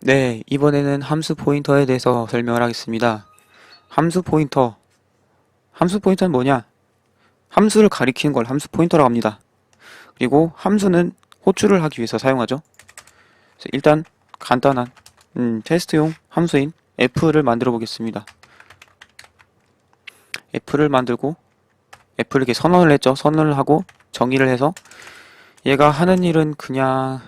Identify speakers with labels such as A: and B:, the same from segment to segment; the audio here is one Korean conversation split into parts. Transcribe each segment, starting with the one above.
A: 네, 이번에는 함수 포인터에 대해서 설명을 하겠습니다. 함수 포인터. 함수 포인터는 뭐냐? 함수를 가리키는 걸 함수 포인터라고 합니다. 그리고 함수는 호출을 하기 위해서 사용하죠. 그래서 일단 간단한 테스트용 함수인 f를 만들어 보겠습니다. f를 만들고 f를 이렇게 선언을 했죠. 선언을 하고 정의를 해서 얘가 하는 일은 그냥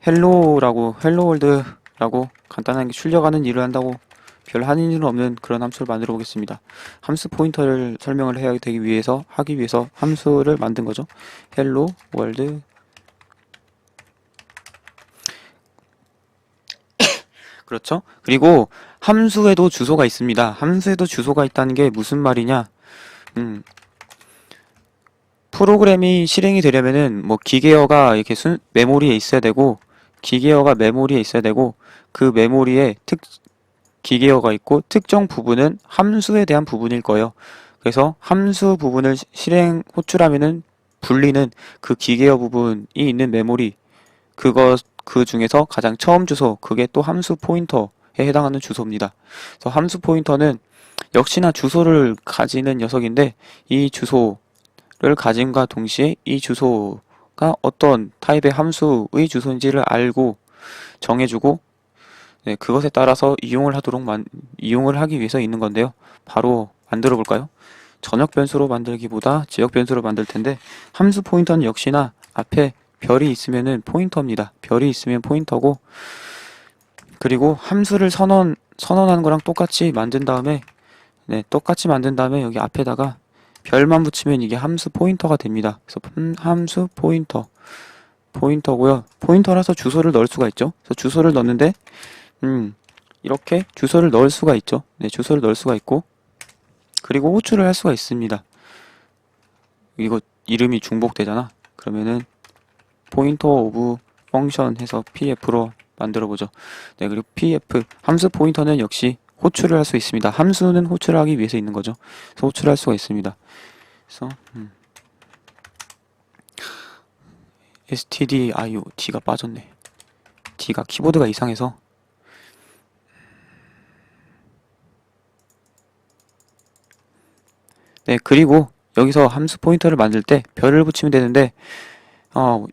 A: 헬로 월드라고 간단하게 출력하는 일을 한다고 별 하는 일은 없는 그런 함수를 만들어 보겠습니다. 함수 포인터를 설명을 해야 되기 위해서 하기 위해서 함수를 만든 거죠. 헬로 월드. 그렇죠? 그리고 함수에도 주소가 있습니다. 함수에도 주소가 있다는 게 무슨 말이냐? 프로그램이 실행이 되려면은 뭐 기계어가 이렇게 메모리에 있어야 되고 기계어가 메모리에 있어야 되고 그 메모리에 기계어가 있고 특정 부분은 함수에 대한 부분일 거예요. 그래서 함수 부분을 실행 호출하면은 분리는 그 기계어 부분이 있는 메모리 그 중에서 가장 처음 주소 그게 또 함수 포인터에 해당하는 주소입니다. 그래서 함수 포인터는 역시나 주소를 가지는 녀석인데 이 주소를 가짐과 동시에 이 주소가 어떤 타입의 함수의 주소인지를 알고 정해주고 네, 그것에 따라서 이용을 하기 위해서 있는 건데요. 바로 만들어 볼까요? 전역 변수로 만들기보다 지역 변수로 만들 텐데 함수 포인터는 역시나 앞에 별이 있으면은 포인터입니다. 별이 있으면 포인터고 그리고 함수를 선언하는 거랑 똑같이 만든 다음에 여기 앞에다가 별만 붙이면 이게 함수 포인터가 됩니다. 그래서 함수 포인터고요. 포인터라서 주소를 넣을 수가 있죠. 그래서 주소를 넣는데 이렇게 주소를 넣을 수가 있죠. 네, 주소를 넣을 수가 있고 그리고 호출을 할 수가 있습니다. 이거 이름이 중복되잖아. 그러면은 포인터 오브 펑션 해서 pf로 만들어 보죠. 네, 그리고 pf 함수 포인터는 역시 호출을 할 수 있습니다. 함수는 호출을 하기 위해서 있는 거죠. 그래서 호출할 수가 있습니다. 그래서 stdio d가 빠졌네. d가 키보드가 이상해서 네, 그리고 여기서 함수 포인터를 만들 때 별을 붙이면 되는데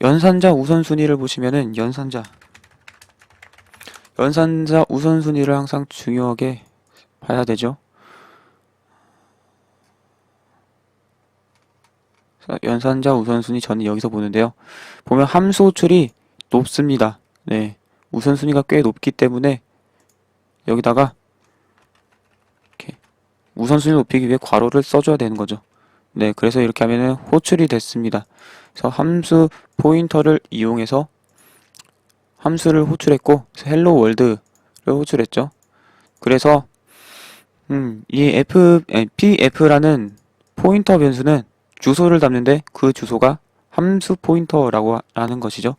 A: 연산자 우선순위를 보시면은 연산자 우선순위를 항상 중요하게 봐야 되죠. 연산자 우선순위 저는 여기서 보는데요. 보면 함수 호출이 높습니다. 네, 우선순위가 꽤 높기 때문에 여기다가 이렇게 우선순위 높이기 위해 괄호를 써줘야 되는 거죠. 네, 그래서 이렇게 하면은 호출이 됐습니다. 그래서 함수 포인터를 이용해서 함수를 호출했고 헬로 월드를 호출했죠. 그래서 이 pf라는 포인터 변수는 주소를 담는데 그 주소가 함수 포인터라고 하는 것이죠.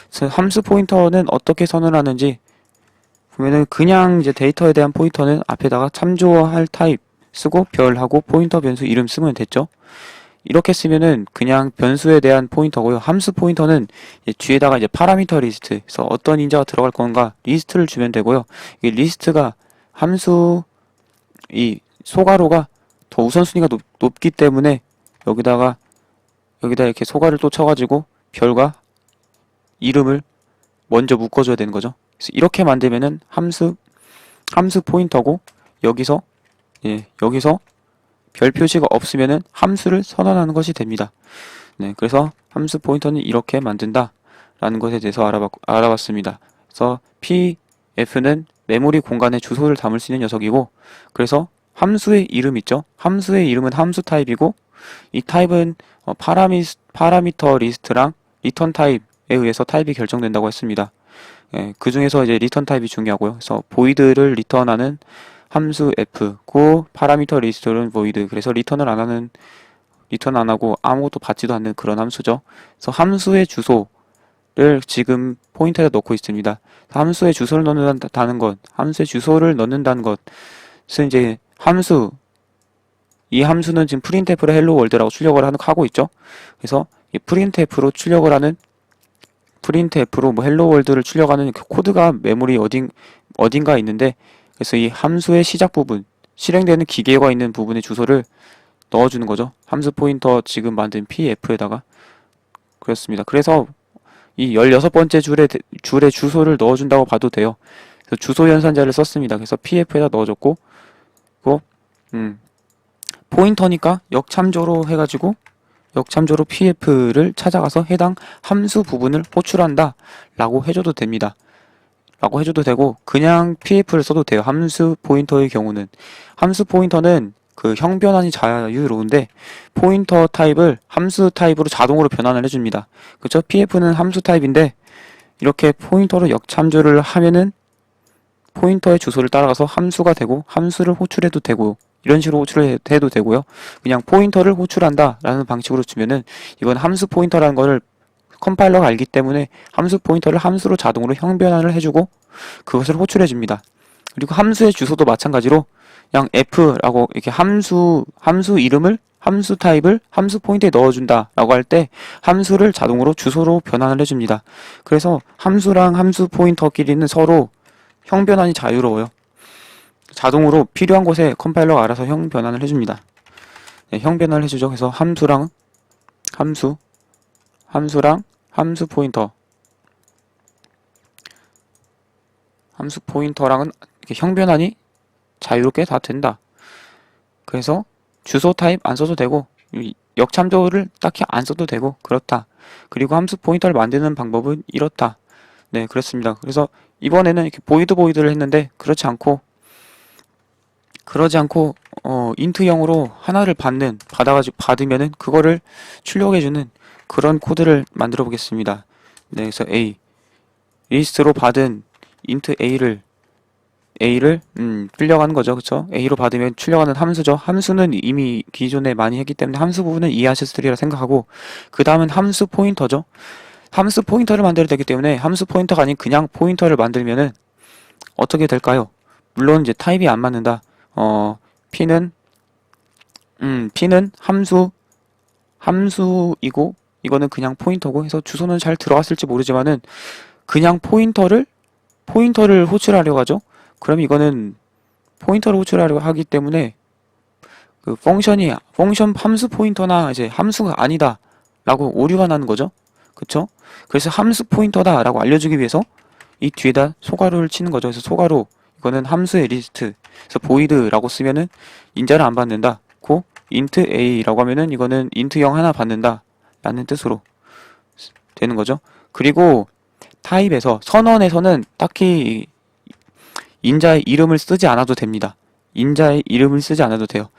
A: 그래서 함수 포인터는 어떻게 선언하는지 보면은 그냥 이제 데이터에 대한 포인터는 앞에다가 참조할 타입 쓰고 별하고 포인터 변수 이름 쓰면 됐죠. 이렇게 쓰면은 그냥 변수에 대한 포인터고요. 함수 포인터는 뒤에다가 이제 파라미터 리스트, 그래서 어떤 인자가 들어갈 건가 리스트를 주면 되고요. 이 리스트가 함수 이 소괄호가 더 우선순위가 높기 때문에 여기다 이렇게 소괄을 또 쳐가지고 별과 이름을 먼저 묶어줘야 되는 거죠. 그래서 이렇게 만들면은 함수 포인터고 여기서 여기서 별 표시가 없으면은 함수를 선언하는 것이 됩니다. 네, 그래서 함수 포인터는 이렇게 만든다 라는 것에 대해서 알아봤습니다. 그래서 pf는 메모리 공간에 주소를 담을 수 있는 녀석이고 그래서 함수의 이름 있죠. 함수의 이름은 함수 타입이고 이 타입은 파라미터 리스트랑 리턴 타입에 의해서 타입이 결정된다고 했습니다. 그 중에서 이제 리턴 타입이 중요하고요. 그래서 void를 리턴하는 함수 f고 파라미터 리스트는 void. 그래서 리턴 안 하고 아무것도 받지도 않는 그런 함수죠. 그래서 함수의 주소를 지금 포인터에 넣고 있습니다. 함수의 주소를 넣는다는 것, 것은 이제 이 함수는 지금 printf로 hello world라고 출력을 하고 있죠. 그래서 이 printf로 출력을 하는 프린트 F로 뭐 헬로 월드를 출력하는 그 코드가 메모리 어딘가에 있는데, 그래서 이 함수의 시작 부분, 실행되는 기계가 있는 부분의 주소를 넣어주는 거죠. 함수 포인터 지금 만든 pf에다가. 그렇습니다. 그래서 이 16번째 줄에 주소를 넣어준다고 봐도 돼요. 그래서 주소 연산자를 썼습니다. 그래서 pf에다 넣어줬고, 그리고 포인터니까 역참조로 해가지고 역참조로 pf를 찾아가서 해당 함수 부분을 호출한다 라고 해줘도 됩니다. 라고 해줘도 되고, 그냥 pf를 써도 돼요. 함수 포인터의 경우는. 함수 포인터는 그 형 변환이 자유로운데, 포인터 타입을 함수 타입으로 자동으로 변환을 해줍니다. 그쵸? pf는 함수 타입인데, 이렇게 포인터로 역참조를 하면은 포인터의 주소를 따라가서 함수가 되고, 함수를 호출해도 되고, 이런 식으로 호출을 해도 되고요. 그냥 포인터를 호출한다 라는 방식으로 주면은, 이건 함수 포인터라는 거를 컴파일러가 알기 때문에 함수 포인터를 함수로 자동으로 형 변환을 해주고 그것을 호출해 줍니다. 그리고 함수의 주소도 마찬가지로 그냥 f라고 이렇게 함수 이름을 함수 타입을 함수 포인터에 넣어준다 라고 할 때 함수를 자동으로 주소로 변환을 해줍니다. 그래서 함수랑 함수 포인터끼리는 서로 형 변환이 자유로워요. 자동으로 필요한 곳에 컴파일러가 알아서 형 변환을 해줍니다. 네, 형 변환을 해주죠. 그래서 함수랑 함수 포인터, 함수 포인터랑은 이렇게 형 변환이 자유롭게 다 된다. 그래서 주소 타입 안 써도 되고, 역참조를 딱히 안 써도 되고, 그렇다. 그리고 함수 포인터를 만드는 방법은 이렇다. 네, 그렇습니다. 그래서 이번에는 이렇게 보이드를 했는데, 그러지 않고 인트형으로 하나를 받으면은 그거를 출력해주는 그런 코드를 만들어 보겠습니다. 네, 그래서 리스트로 받은 int a를 출력하는 거죠. 그쵸? a로 받으면 출력하는 함수죠. 함수는 이미 기존에 많이 했기 때문에 함수 부분은 이해하셨으리라 생각하고, 그 다음은 함수 포인터죠. 함수 포인터를 만들어야 되기 때문에 함수 포인터가 아닌 그냥 포인터를 만들면은 어떻게 될까요? 물론 이제 타입이 안 맞는다. p는 함수이고 이거는 그냥 포인터고 해서 주소는 잘 들어갔을지 모르지만은 그냥 포인터를 호출하려고 하죠. 그럼 이거는 포인터를 호출하려고 하기 때문에 그 펑션 함수 포인터나 이제 함수가 아니다 라고 오류가 나는 거죠. 그쵸? 그래서 함수 포인터다 라고 알려주기 위해서 이 뒤에다 소가루를 치는 거죠. 그래서 소가루, 이거는 함수의 리스트, 그래서 void라고 쓰면은 인자를 안 받는다. 고 int a라고 하면은 이거는 int형 하나 받는다 라는 뜻으로 되는 거죠. 그리고 타입에서, 선언에서는 딱히 인자의 이름을 쓰지 않아도 됩니다. 인자의 이름을 쓰지 않아도 돼요.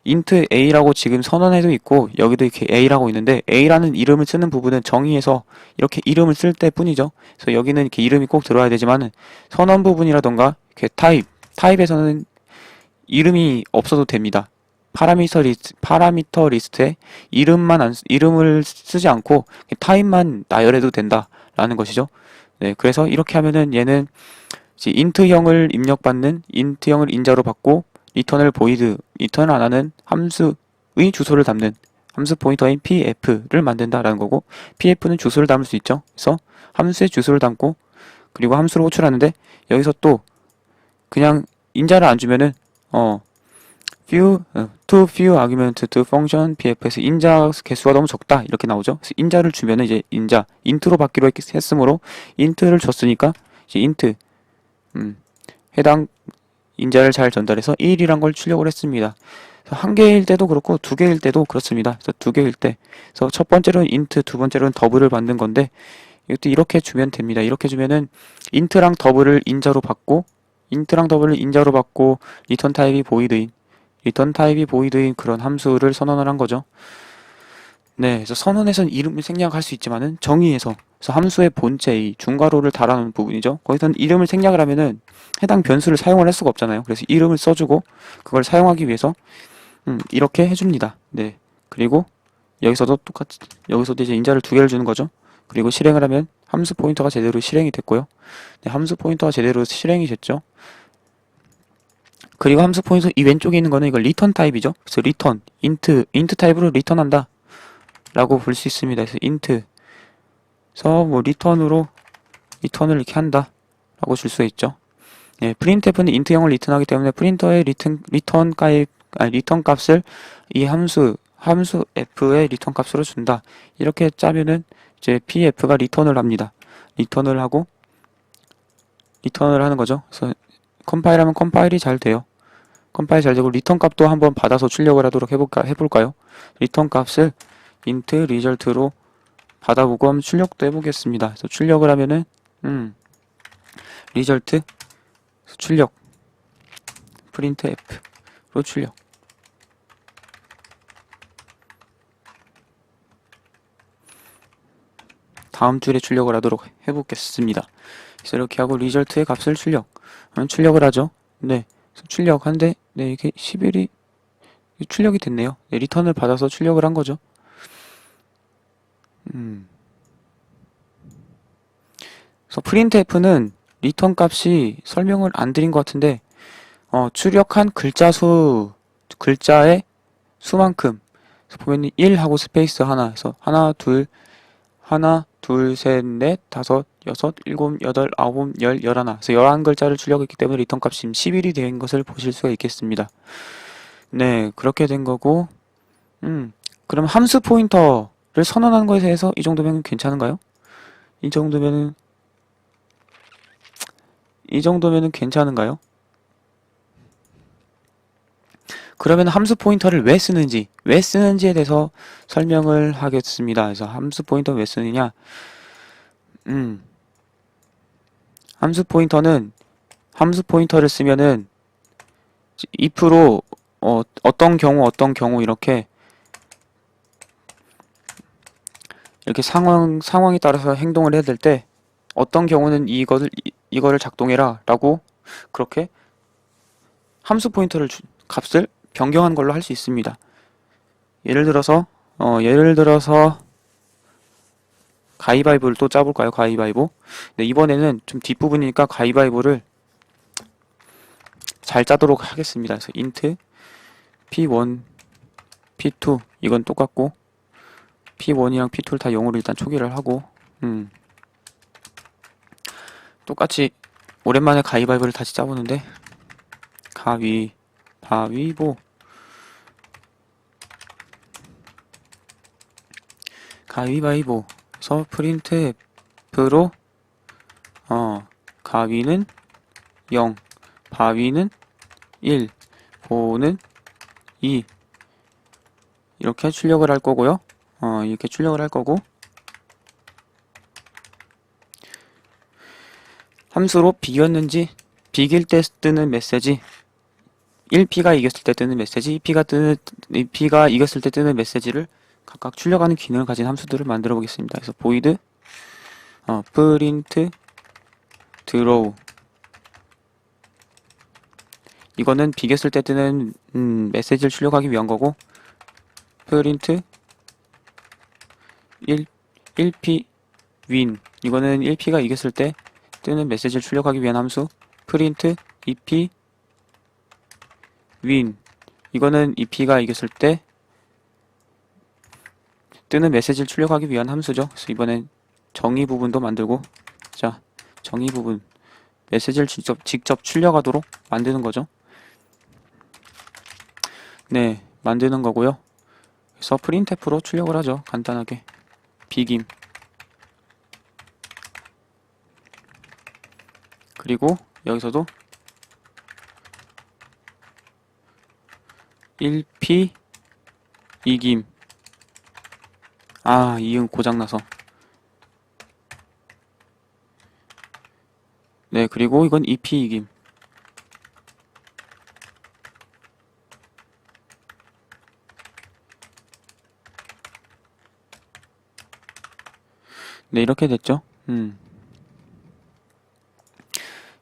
A: int a라고 지금 선언에도 있고 여기도 이렇게 a라고 있는데, a라는 이름을 쓰는 부분은 정의에서 이렇게 이름을 쓸 때 뿐이죠. 그래서 여기는 이렇게 이름이 꼭 들어야 되지만은 선언 부분이라던가 이렇게 타입에서는 이름이 없어도 됩니다. 파라미터 리스트에 이름을 쓰지 않고 타입만 나열해도 된다라는 것이죠. 네, 그래서 이렇게 하면은 얘는 이제 int형을 입력받는, int형을 인자로 받고 리턴을 리턴을 안 하는 함수의 주소를 담는 함수 포인터인 pf를 만든다라는 거고, pf는 주소를 담을 수 있죠. 그래서 함수의 주소를 담고 그리고 함수를 호출하는데, 여기서 또 그냥 인자를 안 주면은 too few argument to function pf에서 인자 개수가 너무 적다 이렇게 나오죠. 그래서 인자를 주면은 이제 int로 받기로 했으므로 int를 줬으니까 이제 int 해당 인자를 잘 전달해서 1이란 걸 출력을 했습니다. 한 개일 때도 그렇고 두 개일 때도 그렇습니다. 그래서 두 개일 때, 그래서 첫 번째로는 int, 두 번째로는 더블을 받는 건데, 이것도 이렇게 주면 됩니다. 이렇게 주면은 int랑 더블을 인자로 받고 리턴 타입이 보이드인 그런 함수를 선언을 한 거죠. 네, 그래서 선언에서는 이름을 생략할 수 있지만은 정의에서, 그래서 함수의 본체, 이 중괄호를 달아놓은 부분이죠. 거기서는 이름을 생략을 하면은 해당 변수를 사용을 할 수가 없잖아요. 그래서 이름을 써주고 그걸 사용하기 위해서 이렇게 해줍니다. 네, 그리고 여기서도 이제 인자를 두 개를 주는 거죠. 그리고 실행을 하면 함수 포인터가 제대로 실행이 됐고요. 네, 함수 포인터가 제대로 실행이 됐죠. 그리고 함수 포인터 이 왼쪽에 있는 거는 이걸 리턴 타입이죠. 그래서 리턴, 인트 타입으로 리턴한다 라고 볼 수 있습니다. 그래서 그래서 뭐 리턴을 이렇게 한다 라고 줄 수 있죠. 네, printf는 int형을 리턴하기 때문에 프린터의 리턴 값을 이 함수 f의 리턴 값으로 준다. 이렇게 짜면은 이제 pf가 리턴을 합니다. 리턴을 하는 거죠. 그래서 컴파일하면 컴파일이 잘 돼요. 컴파일 잘 되고 리턴 값도 한번 받아서 출력을 하도록 해볼까요? 리턴 값을 int result로 받아보고 한번 출력도 해보겠습니다. 그래서 출력을 하면은 result 출력 printf로 출력. 다음 줄에 출력을 하도록 해보겠습니다. 그래서 이렇게 하고 result의 값을 출력을 하죠. 네, 출력한데 네, 이게 11이 출력이 됐네요. 네, 리턴을 받아서 출력을 한 거죠. 그래서 printf는 리턴 값이 설명을 안 드린 것 같은데 출력한 글자의 수만큼 보면 1 하고 스페이스 하나 해서 하나, 둘, 셋, 넷, 다섯, 여섯, 일곱, 여덟, 아홉, 열, 열하나. 그래서 11글자를 출력했기 때문에 리턴 값이 11이 된 것을 보실 수가 있겠습니다. 네, 그렇게 된 거고, 그럼 함수 포인터를 선언하는 것에 대해서 이 정도면 괜찮은가요? 이 정도면은 괜찮은가요? 그러면 함수 포인터를 왜 쓰는지에 대해서 설명을 하겠습니다. 그래서 함수 포인터 왜 쓰느냐? 함수 포인터를 쓰면은 if로 어떤 경우 이렇게 상황에 따라서 행동을 해야 될 때 어떤 경우는 이거를 작동해라 라고 그렇게 함수 포인터를 값을 변경한 걸로 할 수 있습니다. 예를 들어서 가위바위보를 또 짜볼까요? 가위바위보. 네, 이번에는 좀 뒷부분이니까 가위바위보를 잘 짜도록 하겠습니다. 그래서 int p1, p2 이건 똑같고 p1이랑 p2를 다 0으로 일단 초기를 하고 똑같이 오랜만에 가위바위보를 다시 짜보는데 가위바위보 그래서 printf로 가위는 0, 바위는 1, 보는 2 이렇게 출력을 할 거고요. 이렇게 출력을 할 거고 함수로 비겼는지 비길 때 뜨는 메시지 1P가 이겼을 때 뜨는 메시지 2P가 이겼을 때 뜨는 메시지를 각각 출력하는 기능을 가진 함수들을 만들어 보겠습니다. 그래서 void print draw 이거는 비겼을 때 뜨는 메시지를 출력하기 위한 거고 print 1P win 이거는 1P가 이겼을 때 뜨는 메시지를 출력하기 위한 함수 print 2P win 이거는 2P가 이겼을 때 뜨는 메시지를 출력하기 위한 함수죠. 그래서 이번엔 정의 부분도 만들고 자 정의 부분 메시지를 직접 출력하도록 만드는 거죠. 네, 만드는 거고요. 그래서 printf로 출력을 하죠. 간단하게 비김 그리고 여기서도 1P 이김 이응 고장나서 네, 그리고 이건 2P 이김 네, 이렇게 됐죠.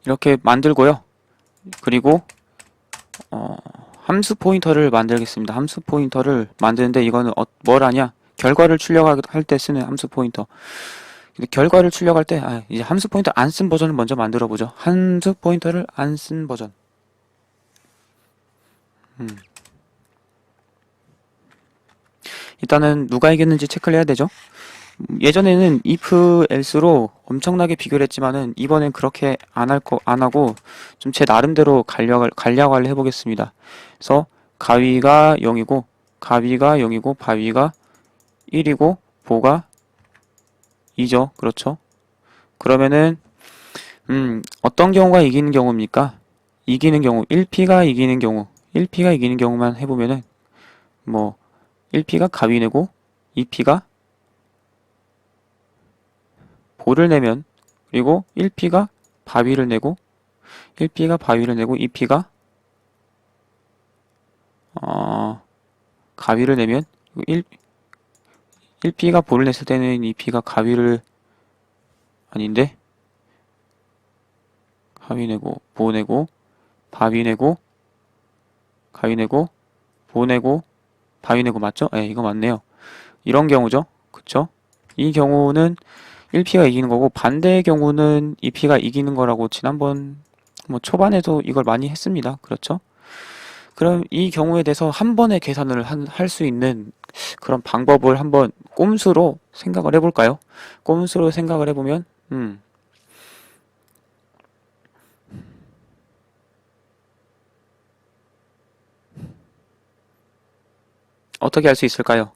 A: 이렇게 만들고요. 그리고 함수 포인터를 만들겠습니다. 함수 포인터를 만드는데 이거는 뭘 하냐? 결과를 출력할 때 쓰는 함수 포인터. 근데 결과를 출력할 때 이제 함수 포인터 안 쓴 버전을 먼저 만들어 보죠. 함수 포인터를 안 쓴 버전. 일단은 누가 이겼는지 체크를 해야 되죠. 예전에는 if else로 엄청나게 비교를 했지만은 이번엔 그렇게 안 하고 좀 제 나름대로 간략화를 해보겠습니다. 그래서 가위가 0이고 가위가 0이고 바위가 1이고 보가 2죠. 그렇죠? 그러면은 어떤 경우가 이기는 경우입니까? 이기는 경우 1P가 이기는 경우 1P가 이기는 경우만 해보면은 뭐 1P가 가위 내고 2P가 보를 내면 그리고 1P가 바위를 내고 1P가 바위를 내고 2P가 가위를 내면 1P가 보를 냈을 때는 2P가 가위를 아닌데 가위 내고 보 내고 바위 내고 가위 내고 보 내고 바위 내고 맞죠? 예, 이거 맞네요. 이런 경우죠. 그쵸? 이 경우는 1P가 이기는 거고 반대의 경우는 2P가 이기는 거라고 지난번 뭐 초반에도 이걸 많이 했습니다. 그렇죠? 그럼 이 경우에 대해서 한 번에 계산을 할 수 있는 그런 방법을 한번 꼼수로 생각을 해볼까요? 꼼수로 생각을 해보면 어떻게 할 수 있을까요?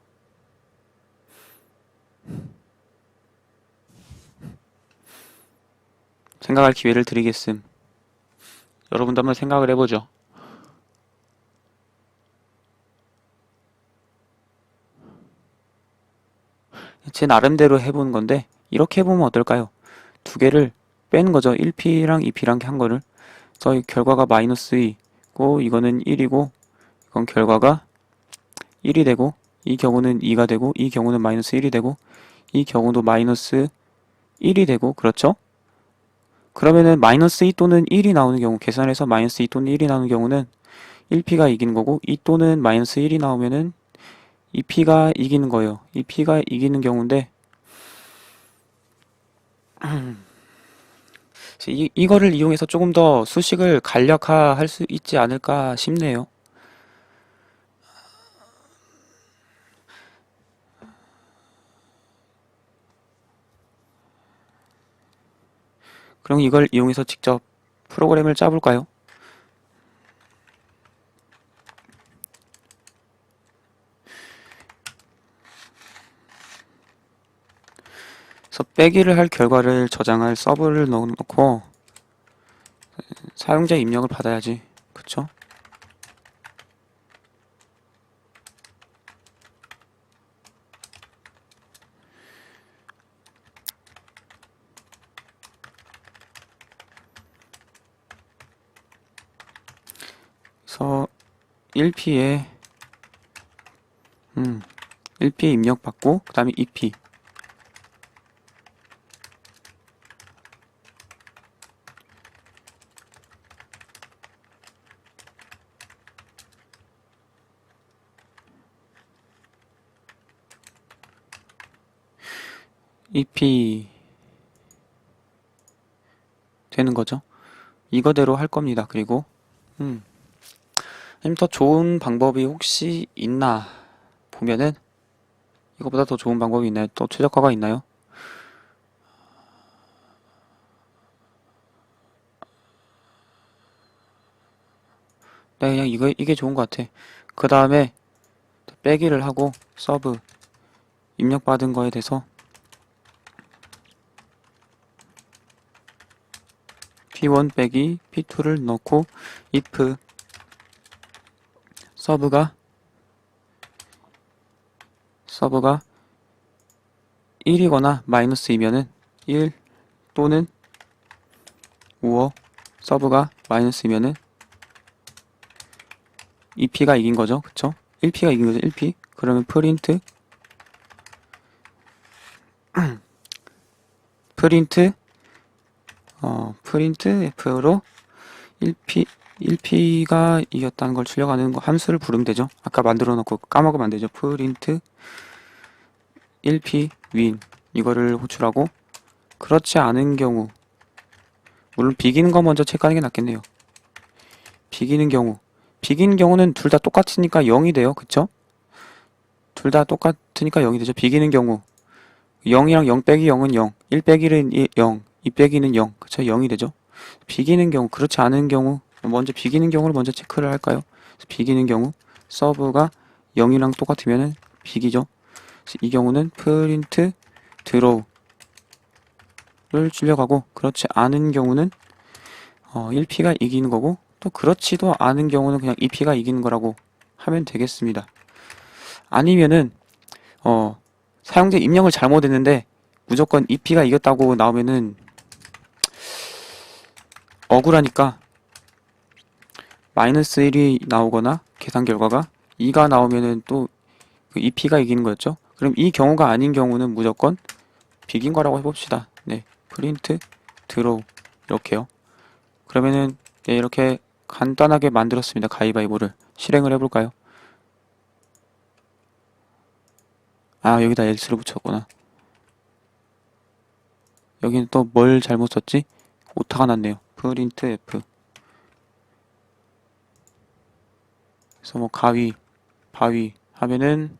A: 생각할 기회를 드리겠음. 여러분도 한번 생각을 해보죠. 제 나름대로 해본 건데 이렇게 해보면 어떨까요? 두 개를 빼는 거죠. 1P랑 2P랑 한 거를. 그래서 결과가 마이너스 2고 이거는 1이고 이건 결과가 1이 되고 이 경우는 2가 되고 이 경우는 마이너스 1이 되고 이 경우도 마이너스 1이 되고 그렇죠? 그러면은 마이너스 2 또는 1이 나오는 경우 계산해서 마이너스 2 또는 1이 나오는 경우는 1P가 이기는 거고 2 또는 마이너스 1이 나오면은 2P가 이기는 거예요. 2P가 이기는 경우인데 이거를 이용해서 조금 더 수식을 간략화할 수 있지 않을까 싶네요. 그럼 이걸 이용해서 직접 프로그램을 짜볼까요? 그래서 빼기를 할 결과를 저장할 서브를 넣어놓고 사용자 입력을 받아야지. 그쵸? 그래서 1P에 1P 입력 받고 그 다음에 2P 2P 되는 거죠. 이거대로 할 겁니다. 그리고 더 좋은 방법이 혹시 있나 보면은 이거보다 더 좋은 방법이 있나요? 또 최적화가 있나요? 네, 그냥 이게 좋은 것 같아. 그 다음에 빼기를 하고 서브 입력받은 거에 대해서 P1 빼기 P2를 넣고 if 서브가 1이거나 마이너스 2면은 1 또는 우어 서브가 마이너스 2면은 2P가 이긴 거죠. 그쵸? 1P가 이긴 거죠. 1P. 그러면 프린트 F로 1P가 이겼다는 걸 출력하는 거 함수를 부르면 되죠. 아까 만들어 놓고 까먹으면 안 되죠. 프린트 1P 윈 이거를 호출하고 그렇지 않은 경우 물론 비기는 거 먼저 체크하는 게 낫겠네요. 비기는 경우는 둘 다 똑같으니까 0이 돼요. 그쵸? 둘 다 똑같으니까 0이 되죠. 비기는 경우 0이랑 0 빼기 0은 0, 1 빼기는 0, 2 빼기는 0, 그쵸? 0이 되죠? 비기는 경우, 그렇지 않은 경우, 먼저 비기는 경우를 먼저 체크를 할까요? 비기는 경우, 서브가 0이랑 똑같으면은 비기죠? 이 경우는 프린트 드로우를 출력하고, 그렇지 않은 경우는 1P가 이기는 거고, 또 그렇지도 않은 경우는 그냥 2P가 이기는 거라고 하면 되겠습니다. 아니면은 사용자 입력을 잘못했는데 무조건 2P가 이겼다고 나오면은 억울하니까 마이너스 1이 나오거나 계산 결과가 2가 나오면은 또 그 2P가 이기는 거였죠. 그럼 이 경우가 아닌 경우는 무조건 비긴 거라고 해봅시다. 네, 프린트 드로우 이렇게요. 그러면은 네, 이렇게 간단하게 만들었습니다. 가위바위보를 실행을 해볼까요? 아, 여기다 else를 붙였구나. 여기는 또 뭘 잘못 썼지? 오타가 났네요. 프린트 F. 그래서 뭐 가위, 바위 하면은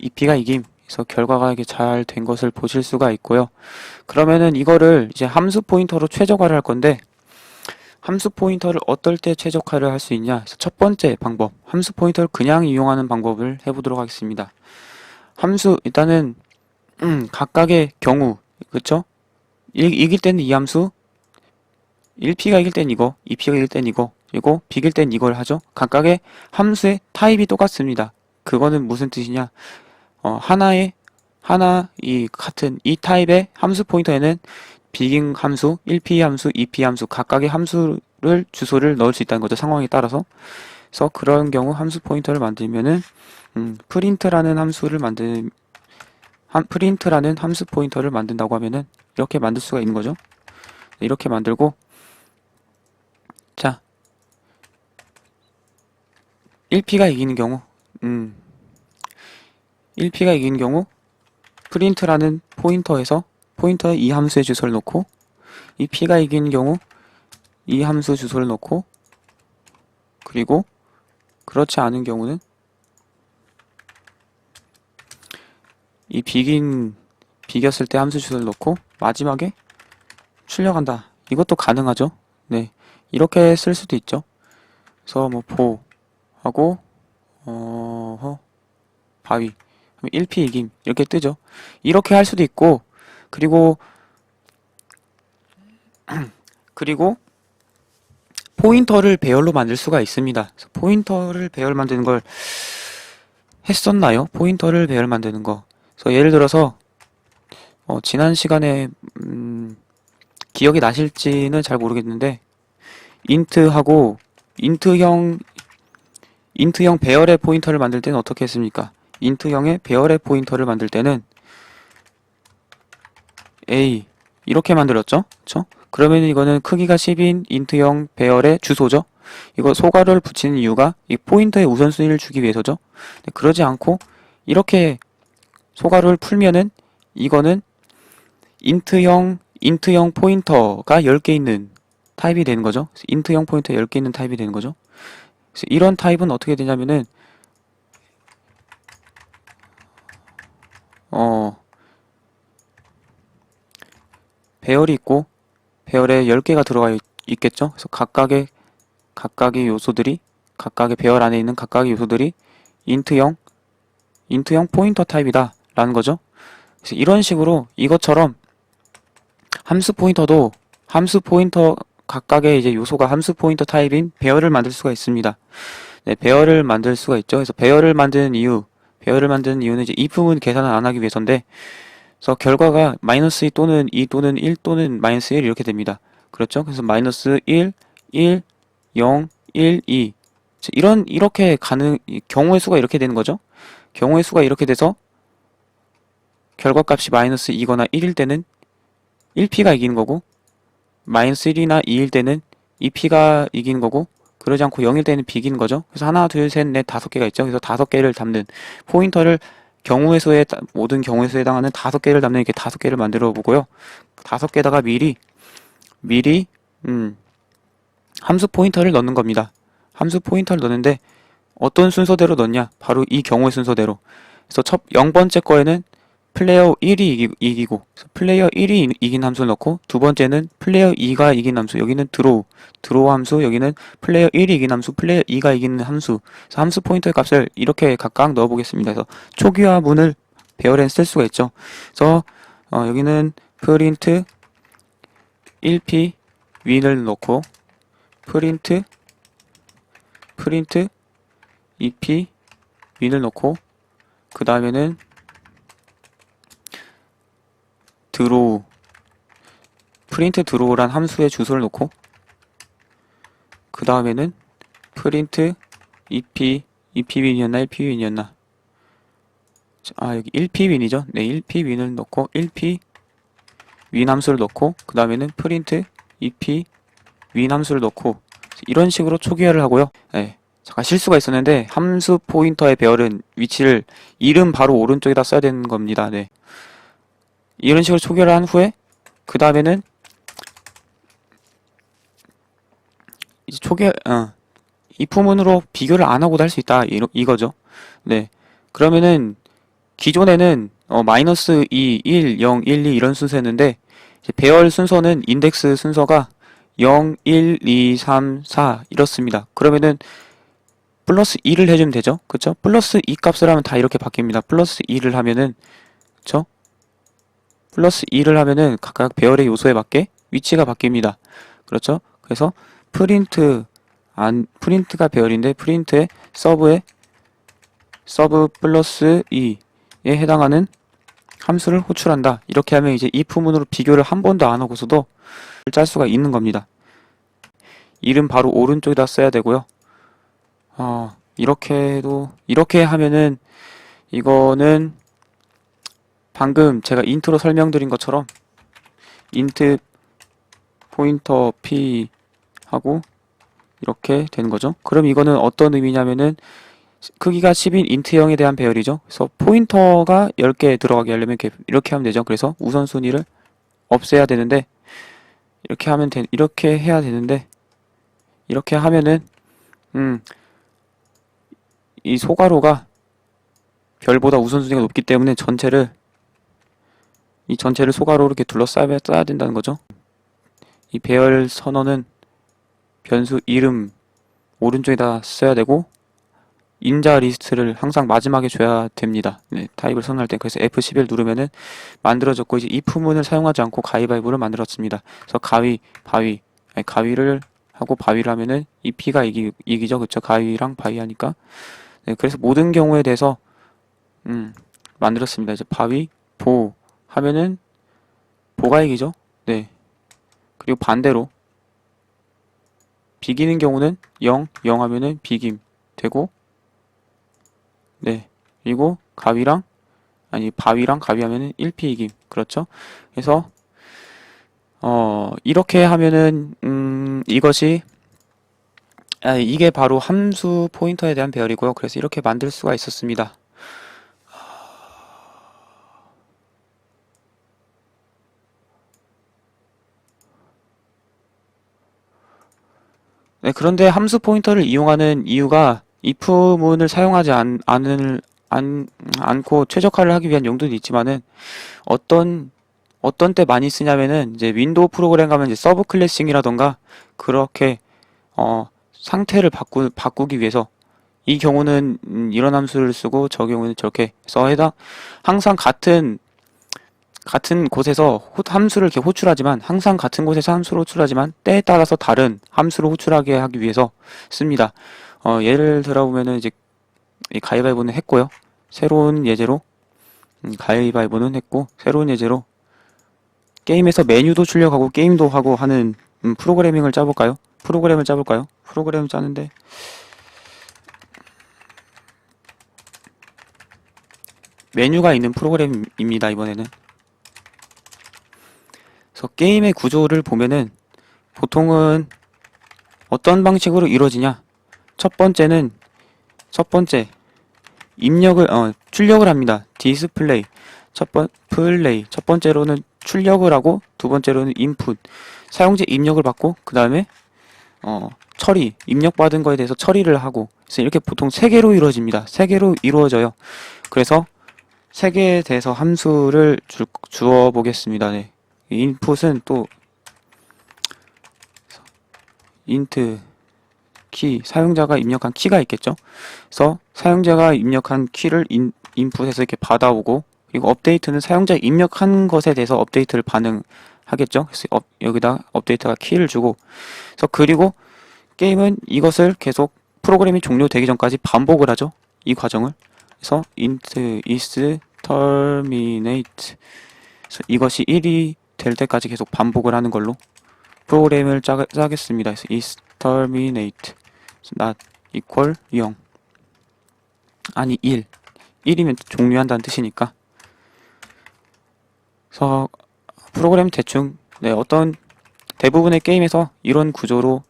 A: 2P가 이김. 그래서 결과가 이게 잘 된 것을 보실 수가 있고요. 그러면은 이거를 이제 함수 포인터로 최적화를 할 건데 함수 포인터를 어떨 때 최적화를 할 수 있냐? 그래서 첫 번째 방법, 함수 포인터를 그냥 이용하는 방법을 해보도록 하겠습니다. 함수 일단은 각각의 경우, 그쵸? 이길 때는 이 함수, 1P가 이길 땐 이거, 2P가 이길 땐 이거, 그리고 비길 땐 이걸 하죠. 각각의 함수의 타입이 똑같습니다. 그거는 무슨 뜻이냐? 하나 같은 이 타입의 함수 포인터에는 비긴 함수, 1P 함수, 2P 함수 각각의 함수를 주소를 넣을 수 있다는 거죠. 상황에 따라서. 그래서 그런 경우 함수 포인터를 만들면은 프린트라는 함수 포인터를 만든다고 하면은 이렇게 만들 수가 있는 거죠. 이렇게 만들고 자 1P가 이기는 경우 1P가 이기는 경우 프린트라는 포인터에서 포인터에 이 함수의 주소를 넣고 2P가 이기는 경우 이 함수 주소를 넣고 그리고 그렇지 않은 경우는 이 비겼을 때 함수 주소를 넣고 마지막에 출력한다. 이것도 가능하죠. 네, 이렇게 쓸 수도 있죠. 그래서 뭐 보 하고 바위 1P 이김 이렇게 뜨죠. 이렇게 할 수도 있고 그리고 포인터를 배열로 만들 수가 있습니다. 그래서 포인터를 배열 만드는 걸 했었나요? 포인터를 배열 만드는 거. 그래서 예를 들어서 지난 시간에 기억이 나실지는 잘 모르겠는데 인트하고 인트형 배열의 포인터를 만들 때는 어떻게 했습니까? 인트형의 배열의 포인터를 만들 때는 A 이렇게 만들었죠? 그쵸? 그러면 이거는 크기가 10인 인트형 배열의 주소죠? 이거 소괄호를 붙이는 이유가 이 포인터의 우선순위를 주기 위해서죠? 그러지 않고 이렇게 소괄호를 풀면은 이거는 인트형 포인터가 10개 있는 타입이 되는 거죠. 인트형 포인터 10개 있는 타입이 되는 거죠. 그래서 이런 타입은 어떻게 되냐면은 배열이 있고 배열에 10개가 들어가 있겠죠. 그래서 각각의 요소들이 각각의 배열 안에 있는 각각의 요소들이 인트형 포인터 타입이다 라는 거죠. 그래서 이런 식으로 이것처럼 함수 포인터 각각의 이제 요소가 함수 포인터 타입인 배열을 만들 수가 있습니다. 네, 배열을 만들 수가 있죠. 그래서 배열을 만드는 이유는 이제 if은 계산을 안 하기 위해서인데, 그래서 결과가 마이너스 2 또는 2 또는 1 또는 마이너스 1 이렇게 됩니다. 그렇죠? 그래서 마이너스 1, 1, 0, 1, 2 이렇게 경우의 수가 이렇게 되는 거죠. 경우의 수가 이렇게 돼서 결과값이 마이너스 2거나 1일 때는 1P가 이기는 거고 마이너스 1이나 2일 때는 2P가 이기는 거고 그러지 않고 0일 때는 비기는 거죠. 그래서 하나, 둘, 셋, 넷, 5개가 있죠. 그래서 5개를 담는 포인터를 모든 경우의 수에 해당하는 5개를 담는 이렇게 5개를 만들어 보고요. 5개에다가 미리 함수 포인터를 넣는 겁니다. 함수 포인터를 넣는데 어떤 순서대로 넣냐? 바로 이 경우의 순서대로. 그래서 0번째 거에는 플레이어 1이 이기고 플레이어 1이 이긴 함수를 넣고, 두 번째는 플레이어 2가 이긴 함수, 여기는 드로우 함수, 여기는 플레이어 1이 이긴 함수, 플레이어 2가 이기는 함수. 그래서 함수 포인터의 값을 이렇게 각각 넣어 보겠습니다. 그래서 초기화문을 배열엔 쓸 수가 있죠. 그래서 여기는 프린트 1p 윈을 넣고, 프린트 2p 윈을 넣고, 그 다음에는 드로우, 프린트 드로우란 함수의 주소를 놓고, 그 다음에는 프린트 EP 윈이었나 1p 윈이었나, 여기 1p 윈이죠. 네, 1p 윈을 넣고 1p 윈 함수를 넣고, 그 다음에는 프린트 EP 윈 함수를 넣고, 이런 식으로 초기화를 하고요. 네, 잠깐 실수가 있었는데 함수 포인터의 배열은 위치를 이름 바로 오른쪽에다 써야 되는 겁니다. 네, 이런 식으로 초기화를 한 후에 그 다음에는 이제 if문으로 비교를 안 하고도 할 수 있다, 이거죠. 네, 그러면은 기존에는 마이너스 2, 1, 0, 1, 2 이런 순서였는데, 이제 배열 순서는 인덱스 순서가 0, 1, 2, 3, 4 이렇습니다. 그러면은 플러스 2를 해주면 되죠. 그쵸? 플러스 2 값을 하면 다 이렇게 바뀝니다. 플러스 2를 하면은, 그쵸? 플러스 2를 하면은 각각 배열의 요소에 맞게 위치가 바뀝니다. 그렇죠? 그래서 프린트가 배열인데, 프린트의 서브 플러스 2에 해당하는 함수를 호출한다. 이렇게 하면 이제 if문으로 비교를 한 번도 안 하고서도 짤 수가 있는 겁니다. 이름 바로 오른쪽에다 써야 되고요. 이렇게 하면은, 이거는 방금 제가 인트로 설명드린 것처럼 int 포인터 p 하고 이렇게 되는 거죠. 그럼 이거는 어떤 의미냐면은 크기가 10인 인트형에 대한 배열이죠. 그래서 포인터가 10개 들어가게 하려면 이렇게 하면 되죠. 그래서 우선순위를 없애야 되는데, 이렇게 해야 되는데, 이렇게 하면은 이 소괄호가 별보다 우선순위가 높기 때문에 이 전체를 소괄호로 이렇게 둘러싸야 된다는 거죠. 이 배열 선언은 변수 이름 오른쪽에다 써야 되고, 인자 리스트를 항상 마지막에 줘야 됩니다. 네, 타입을 선언할 때. 그래서 F11 누르면은 만들어졌고, 이제 if문을 사용하지 않고 가위바위보를 만들었습니다. 그래서 가위를 하고 바위를 하면은 이 P가 이기죠. 그쵸? 가위랑 바위 하니까. 네, 그래서 모든 경우에 대해서 만들었습니다. 이제 보 하면은 보가 이기죠. 네. 그리고 반대로 비기는 경우는 0 하면은 비김 되고, 네. 그리고 바위랑 가위 하면은 1p 이김. 그렇죠? 그래서 이렇게 하면은 이게 바로 함수 포인터에 대한 배열이고요. 그래서 이렇게 만들 수가 있었습니다. 네, 그런데 함수 포인터를 이용하는 이유가 if문을 사용하지 않고 최적화를 하기 위한 용도도 있지만은, 어떤 때 많이 쓰냐면은 이제 윈도우 프로그램 가면 이제 서브 클래싱이라던가 그렇게 상태를 바꾸기 위해서, 이 경우는 이런 함수를 쓰고 저 경우는 저렇게 해서 항상 같은 곳에서 함수를 이렇게 호출하지만, 항상 같은 곳에서 함수를 호출하지만 때에 따라서 다른 함수를 호출하게 하기 위해서 씁니다. 예를 들어보면은 이제 이 가위바위보는 했고요. 새로운 예제로 가위바위보는 했고, 새로운 예제로 게임에서 메뉴도 출력하고 게임도 하고 하는 프로그램을 짜볼까요? 프로그램을 짜는데, 메뉴가 있는 프로그램입니다. 이번에는. 그래서 게임의 구조를 보면은 보통은 어떤 방식으로 이루어지냐? 첫 번째 출력을 합니다. 디스플레이 첫 번째로는 출력을 하고, 두 번째로는 인풋 사용자 입력을 받고, 그 다음에 입력받은 거에 대해서 처리를 하고. 그래서 이렇게 보통 3개로 이루어집니다. 3개로 이루어져요. 그래서 세 개에 대해서 함수를 주어 보겠습니다. 네. 인풋은 또 int 키, 사용자가 입력한 키가 있겠죠. 그래서 사용자가 입력한 키를 인풋에서 이렇게 받아오고, 그리고 업데이트는 사용자가 입력한 것에 대해서 업데이트를 반응하겠죠. 그래서 여기다 업데이트가 키를 주고, 그래서 그리고 게임은 이것을 계속 프로그램이 종료되기 전까지 반복을 하죠. 이 과정을. 그래서 int is terminate. 그래서 이것이 1이 될 때까지 계속 반복을 하는 걸로 프로그램을 짜겠습니다. 그래서 is terminate not equal 0. 아니 1. 1이면 종료한다는 뜻이니까. 그래서 프로그램 대충 어떤 대부분의 게임에서 이런 구조로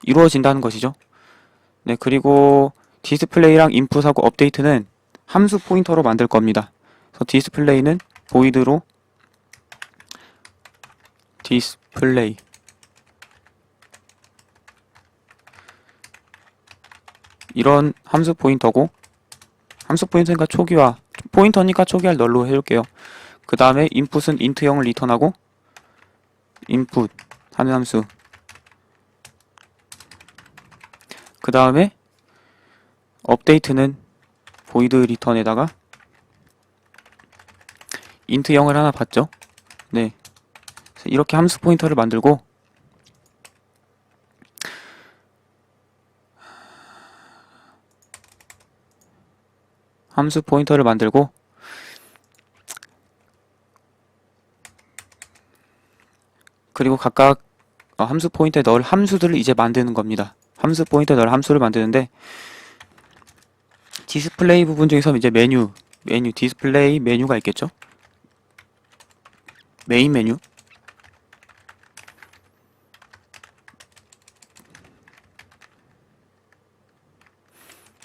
A: 이루어진다는 것이죠. 네, 그리고 디스플레이랑 인풋하고 업데이트는 함수 포인터로 만들 겁니다. 그래서 디스플레이는 void로 display 이런 함수 포인터고, 함수 포인터니까 초기화, 포인터니까 초기화를 널로 해줄게요. 그 다음에 인풋은 int형을 리턴하고, input 하는 함수. 그 다음에 업데이트는 void return에다가 int형을 하나 받죠. 네. 이렇게 함수 포인터를 만들고, 함수 포인터를 만들고, 그리고 각각 함수 포인터에 넣을 함수들을 이제 만드는 겁니다. 함수 포인터에 넣을 함수를 만드는데, 디스플레이 부분 중에서 이제 메뉴, 디스플레이 메뉴가 있겠죠? 메인 메뉴.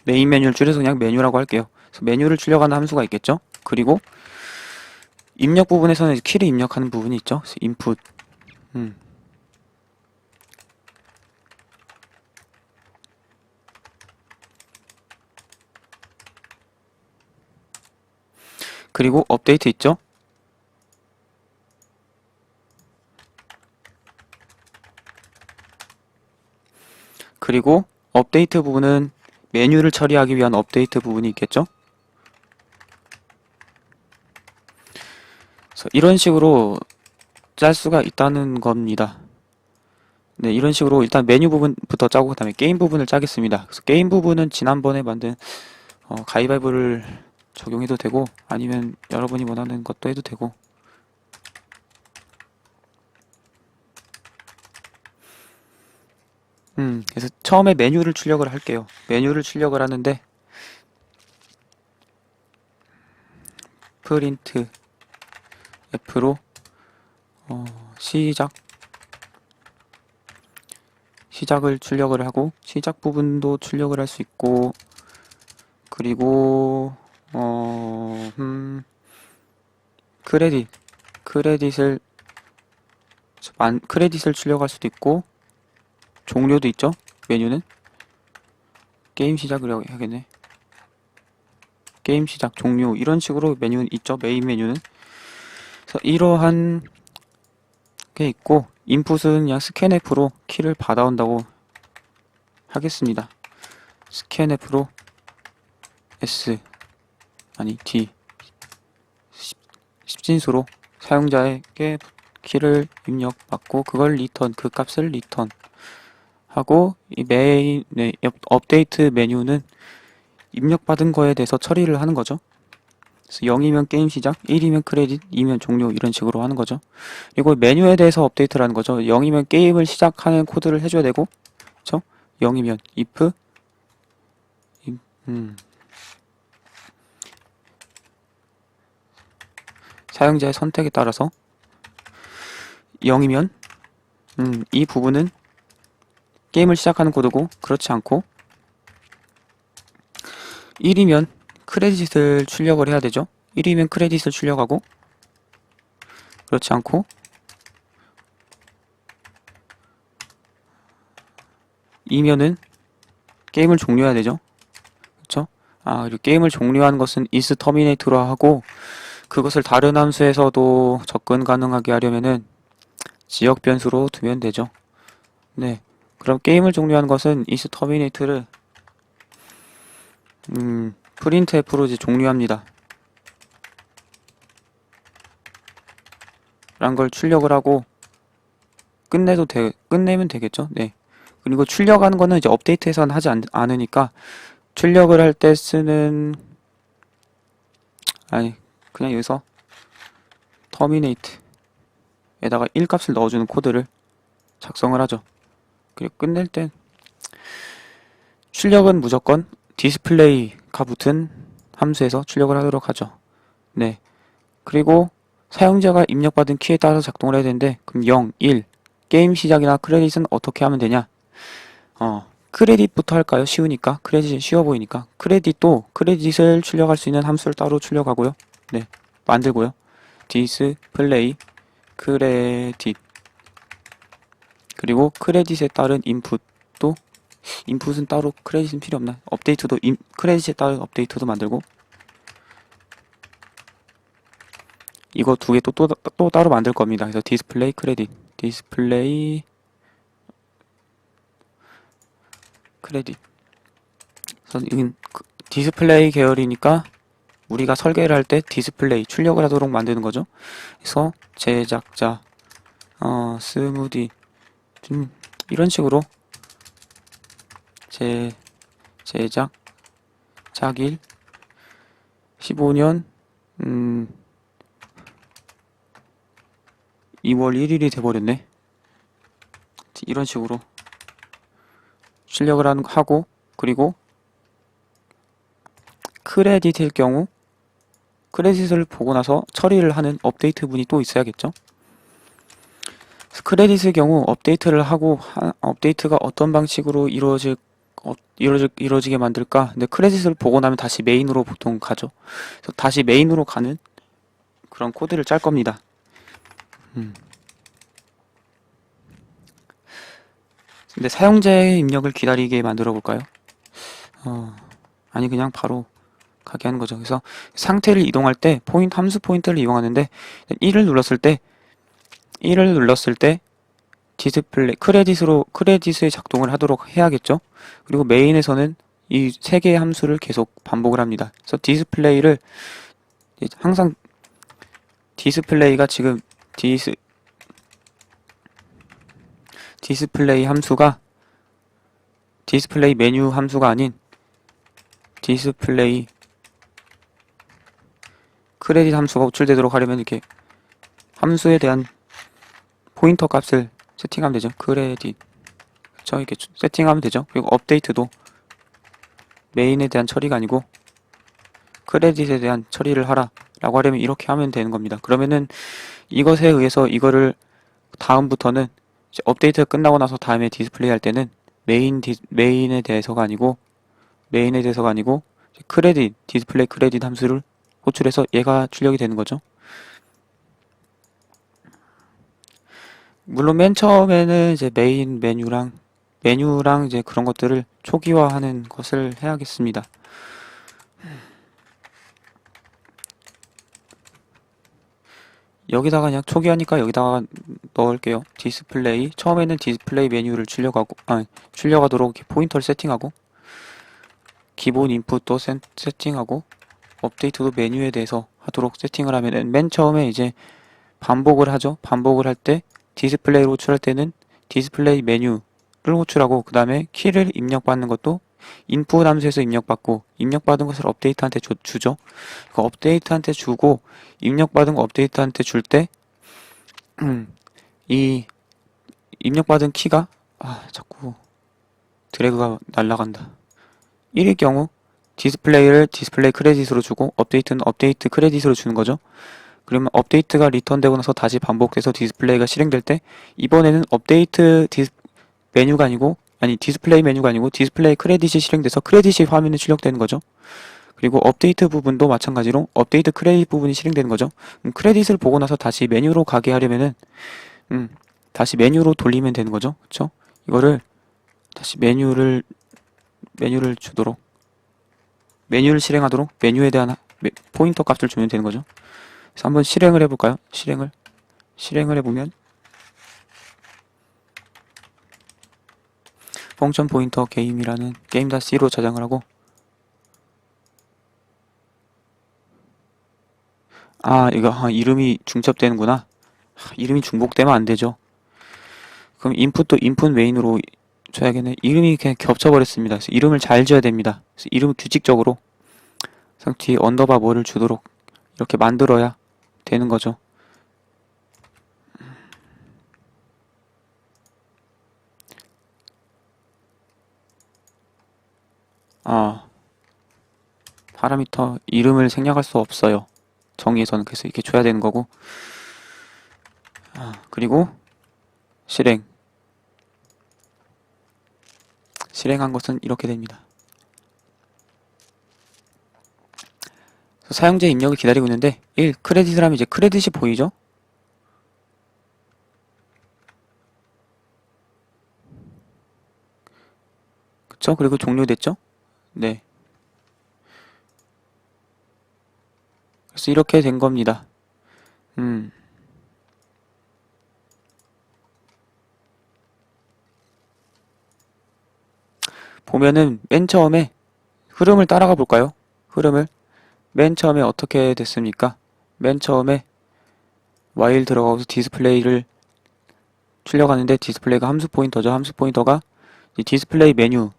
A: 메인 메뉴를 줄여서 그냥 메뉴라고 할게요. 그래서 메뉴를 출력하는 함수가 있겠죠? 그리고 입력 부분에서는 키를 입력하는 부분이 있죠. 그래서 input. 그리고 업데이트 있죠? 그리고 업데이트 부분은 메뉴를 처리하기 위한 업데이트 부분이 있겠죠? 그래서 이런 식으로 짤 수가 있다는 겁니다. 네, 이런 식으로 일단 메뉴 부분부터 짜고 그다음에 게임 부분을 짜겠습니다. 그래서 게임 부분은 지난번에 만든 가위바위보를 적용해도 되고, 아니면 여러분이 원하는 것도 해도 되고. 그래서 처음에 메뉴를 출력을 할게요. 메뉴를 출력을 하는데 프린트 F로 시작을 출력을 하고, 시작 부분도 출력을 할 수 있고, 그리고 크레딧을 출력할 수도 있고, 종료도 있죠. 메뉴는 게임 시작을 하겠네. 게임 시작, 종료 이런 식으로 메뉴는 있죠. 메인 메뉴는. 그래서 이러한 게 있고, 인풋은 그냥 스캔F로 키를 받아온다고 하겠습니다. 스캔F로 D 10진수로 사용자에게 키를 입력받고, 그걸 그 값을 리턴 하고, 이 메인 업데이트 메뉴는 입력받은 거에 대해서 처리를 하는 거죠. 그래서 0이면 게임 시작, 1이면 크레딧, 2면 종료 이런 식으로 하는 거죠. 그리고 메뉴에 대해서 업데이트라는 거죠. 0이면 게임을 시작하는 코드를 해줘야 되고, 그렇죠? 0이면 if 사용자의 선택에 따라서 0이면 이 부분은 게임을 시작하는 코드고, 그렇지 않고 1이면 크레딧을 출력을 해야 되죠. 1이면 크레딧을 출력하고, 그렇지 않고 2면은 게임을 종료해야 되죠. 그렇죠? 그리고 게임을 종료하는 것은 is terminate로 하고, 그것을 다른 함수에서도 접근 가능하게 하려면은 지역 변수로 두면 되죠. 네. 그럼 게임을 종료하는 것은 is terminate를 printf로 이제 종료합니다. 라는 걸 출력을 하고 끝내면 되겠죠. 네. 그리고 출력하는 거는 이제 업데이트에서는 하지 않으니까 출력을 할 때 쓰는 그냥 여기서 terminate에다가 1값을 넣어주는 코드를 작성을 하죠. 그리고 끝낼 땐 출력은 무조건 디스플레이가 붙은 함수에서 출력을 하도록 하죠. 네. 그리고 사용자가 입력받은 키에 따라서 작동을 해야 되는데, 그럼 0, 1, 게임 시작이나 크레딧은 어떻게 하면 되냐? 크레딧부터 할까요? 쉬우니까. 크레딧이 쉬워 보이니까. 크레딧도 크레딧을 출력할 수 있는 함수를 따로 출력하고요. 네. 만들고요. 디스플레이 크레딧. 그리고 크레딧에 따른 인풋은 따로 크레딧은 필요 없나? 크레딧에 따른 업데이트도 만들고, 이거 두 개 또 따로 만들 겁니다. 그래서 디스플레이 크레딧. 그래서 디스플레이 계열이니까 우리가 설계를 할 때 디스플레이 출력을 하도록 만드는 거죠. 그래서 제작자 스무디 이런 식으로 제작 작일 15년 2월 1일이 돼버렸네. 이런 식으로 출력을 하고, 그리고 크레딧일 경우 크레딧을 보고 나서 처리를 하는 업데이트 분이 또 있어야겠죠. 크레딧의 경우 업데이트를 하고, 업데이트가 어떤 방식으로 이루어지게 만들까? 근데 크레딧을 보고 나면 다시 메인으로 보통 가죠. 그래서 다시 메인으로 가는 그런 코드를 짤 겁니다. 근데 사용자의 입력을 기다리게 만들어 볼까요? 아니 그냥 바로 가게 하는 거죠. 그래서 상태를 이동할 때 함수 포인터를 이용하는데 1을 눌렀을 때 디스플레이 크레딧의 작동을 하도록 해야겠죠. 그리고 메인에서는 이 세 개의 함수를 계속 반복을 합니다. 그래서 항상 디스플레이가 지금 디스플레이 메뉴 함수가 아닌 디스플레이 크레딧 함수가 호출되도록 하려면 이렇게 함수에 대한 포인터 값을 세팅하면 되죠. 크레딧. 그쵸? 이렇게 세팅하면 되죠. 그리고 업데이트도 메인에 대한 처리가 아니고 크레딧에 대한 처리를 하라 라고 하려면 이렇게 하면 되는 겁니다. 그러면은 이것에 의해서 이거를 다음부터는 이제 업데이트가 끝나고 나서 다음에 디스플레이 할 때는 메인에 대해서가 아니고 디스플레이 크레딧 함수를 호출해서 얘가 출력이 되는 거죠. 물론 맨 처음에는 이제 메뉴랑 이제 그런 것들을 초기화하는 것을 해야겠습니다. 여기다가 그냥 초기화니까 여기다가 넣을게요. 처음에는 디스플레이 메뉴를 출력하도록 이렇게 포인터를 세팅하고, 기본 인풋도 세팅하고, 업데이트도 메뉴에 대해서 하도록 세팅을 하면은 맨 처음에 이제 반복을 하죠. 반복을 할 때 디스플레이를 호출할 때는 디스플레이 메뉴를 호출하고, 그 다음에 키를 입력받는 것도 인풋 함수에서 입력받고, 입력받은 것을 업데이트한테 주죠. 그 업데이트한테 주고, 입력받은 거 업데이트한테 줄 때 이 입력받은 키가 자꾸 드래그가 날아간다. 1일 경우 디스플레이 크레딧으로 주고, 업데이트는 업데이트 크레딧으로 주는 거죠. 그러면 업데이트가 리턴되고 나서 다시 반복돼서 디스플레이가 실행될 때, 이번에는 디스플레이 메뉴가 아니고 디스플레이 크레딧이 실행돼서 크레딧이 화면에 출력되는 거죠. 그리고 업데이트 부분도 마찬가지로 업데이트 크레딧 부분이 실행되는 거죠. 크레딧을 보고 나서 다시 메뉴로 가게 하려면은 다시 메뉴로 돌리면 되는 거죠. 그쵸? 이거를 다시 메뉴를 주도록 메뉴를 실행하도록 메뉴에 대한 포인터 값을 주면 되는 거죠. 그래서 한번 실행을 해볼까요? 실행을 해보면 펑션 포인터 게임이라는 게임.c로 저장을 하고, 이거 이름이 중첩되는구나. 이름이 중복되면 안 되죠. 그럼 인풋도 인풋 메인으로 줘야겠네. 이름이 그냥 겹쳐버렸습니다. 그래서 이름을 잘 지어야 됩니다. 그래서 이름을 규칙적으로 뒤에 언더바 뭐를 주도록 이렇게 만들어야 되는 거죠. 파라미터 이름을 생략할 수 없어요. 정의에서는. 그래서 이렇게 줘야 되는 거고, 그리고 실행한 것은 이렇게 됩니다. 사용자 입력을 기다리고 있는데 1. 크레딧을 하면 이제 크레딧이 보이죠? 그쵸? 그리고 종료됐죠? 네. 그래서 이렇게 된 겁니다. 보면은 맨 처음에 흐름을 따라가 볼까요? 흐름을 맨 처음에 어떻게 됐습니까? 맨 처음에 while 들어가서 디스플레이를 출력하는데 디스플레이가 함수 포인터죠. 함수 포인터가 디스플레이 메뉴에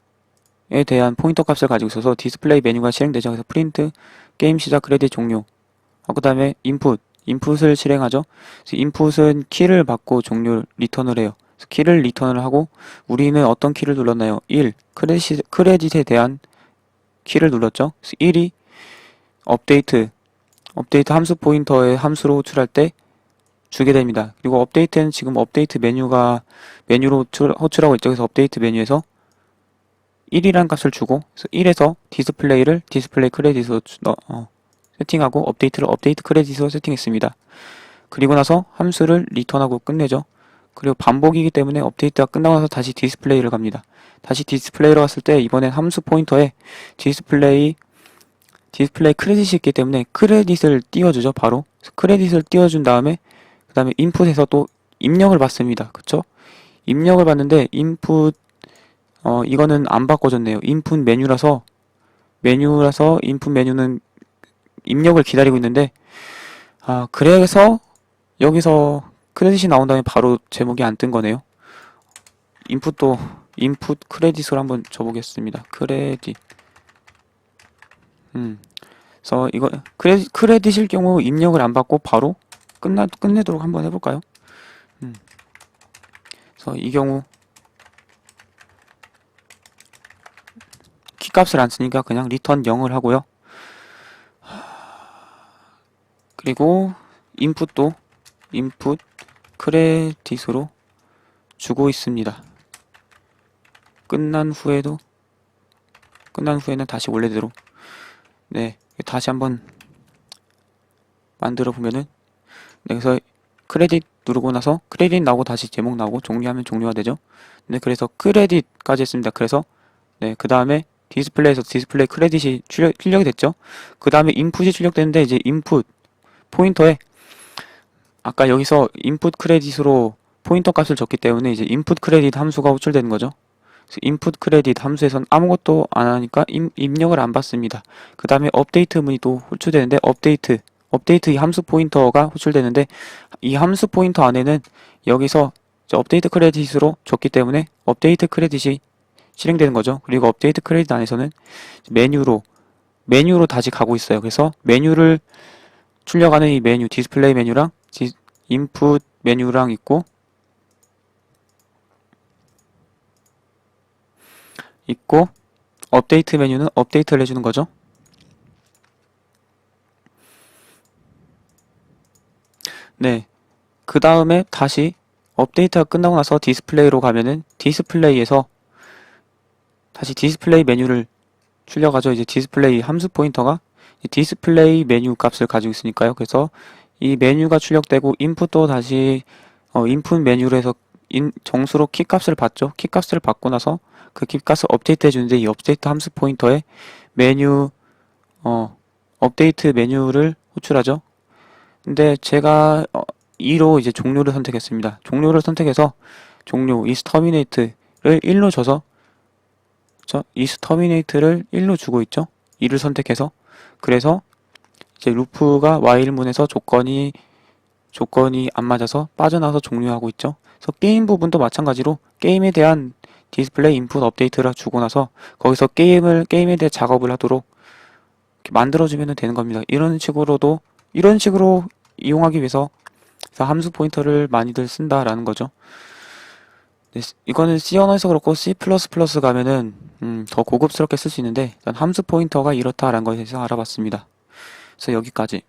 A: 대한 포인터 값을 가지고 있어서 디스플레이 메뉴가 실행되죠. 그래서 프린트 게임 시작 크레딧 종료. 그 다음에 인풋을 실행하죠. 그래서 인풋은 키를 받고 종료 리턴을 해요. 그래서 키를 리턴을 하고 우리는 어떤 키를 눌렀나요? 1. 크레딧에 대한 키를 눌렀죠. 그래서 1이 업데이트 함수 포인터의 함수로 호출할 때 주게 됩니다. 그리고 업데이트는 지금 업데이트 메뉴로 호출하고 있죠. 그래서 업데이트 메뉴에서 1이라는 값을 주고, 그래서 1에서 디스플레이를 디스플레이 크레딧으로 세팅하고 업데이트를 업데이트 크레딧으로 세팅했습니다. 그리고 나서 함수를 리턴하고 끝내죠. 그리고 반복이기 때문에 업데이트가 끝나고 나서 다시 디스플레이를 갑니다. 다시 디스플레이로 갔을 때 이번엔 함수 포인터에 디스플레이 크레딧이 있기 때문에 크레딧을 띄워주죠. 바로 크레딧을 띄워준 다음에 그 다음에 인풋에서 또 입력을 받습니다. 그쵸? 입력을 받는데 이거는 안 바꿔줬네요. 인풋 메뉴라서 인풋 메뉴는 입력을 기다리고 있는데, 그래서 여기서 크레딧이 나온 다음에 바로 제목이 안 뜬 거네요. 인풋 크레딧으로 한번 줘보겠습니다. 크레딧. 그래서 이거 크레딧일 경우 입력을 안 받고 바로 끝내도록 한번 해볼까요? 그래서 이 경우 키값을 안 쓰니까 그냥 리턴 0을 하고요. 그리고 인풋도 인풋 크레딧으로 주고 있습니다. 끝난 후에는 다시 원래대로. 네, 다시 한번 만들어 보면은, 네, 그래서 크레딧 누르고 나서 크레딧 나오고 다시 제목 나오고 종료하면 종료가 되죠. 네, 그래서 크레딧까지 했습니다. 그래서 네, 그 다음에 디스플레이에서 디스플레이 크레딧이 출력이 됐죠. 그 다음에 인풋이 출력되는데 이제 인풋 포인터에 아까 여기서 인풋 크레딧으로 포인터 값을 줬기 때문에 이제 인풋 크레딧 함수가 호출되는 거죠. 그래서 인풋 크레딧 함수에선 아무것도 안 하니까 입력을 안 받습니다. 그 다음에 업데이트 문이 또 호출되는데 업데이트 이 함수 포인터가 호출되는데 이 함수 포인터 안에는 여기서 업데이트 크레딧으로 줬기 때문에 업데이트 크레딧이 실행되는 거죠. 그리고 업데이트 크레딧 안에서는 메뉴로 다시 가고 있어요. 그래서 메뉴를 출력하는 이 메뉴 디스플레이 메뉴랑 인풋 메뉴랑 있고 업데이트 메뉴는 업데이트를 해주는 거죠. 네, 그 다음에 다시 업데이트가 끝나고 나서 디스플레이로 가면은 디스플레이에서 다시 디스플레이 메뉴를 출력하죠. 이제 디스플레이 함수 포인터가 디스플레이 메뉴 값을 가지고 있으니까요. 그래서 이 메뉴가 출력되고 인풋도 다시 인풋 메뉴로 해서 정수로 키 값을 받죠. 키 값을 받고 나서 그 키 값을 업데이트 해주는데 이 업데이트 함수 포인터에 메뉴 업데이트 메뉴를 호출하죠. 근데 제가 2로 이제 종료를 선택했습니다. 종료를 선택해서 종료 is terminate를 1로 줘서 is terminate를 1로 주고 있죠. 2를 선택해서 그래서 이제 루프가 while문에서 조건이 안 맞아서 빠져나와서 종료하고 있죠. 그래서 게임 부분도 마찬가지로 게임에 대한 디스플레이 인풋 업데이트를 주고 나서 거기서 게임에 대해 작업을 하도록 이렇게 만들어주면 되는 겁니다. 이런 식으로 이용하기 위해서 함수 포인터를 많이들 쓴다라는 거죠. 네, 이거는 C 언어에서 그렇고 C++ 가면은 더 고급스럽게 쓸 수 있는데 일단 함수 포인터가 이렇다라는 것에 대해서 알아봤습니다. 그래서 여기까지.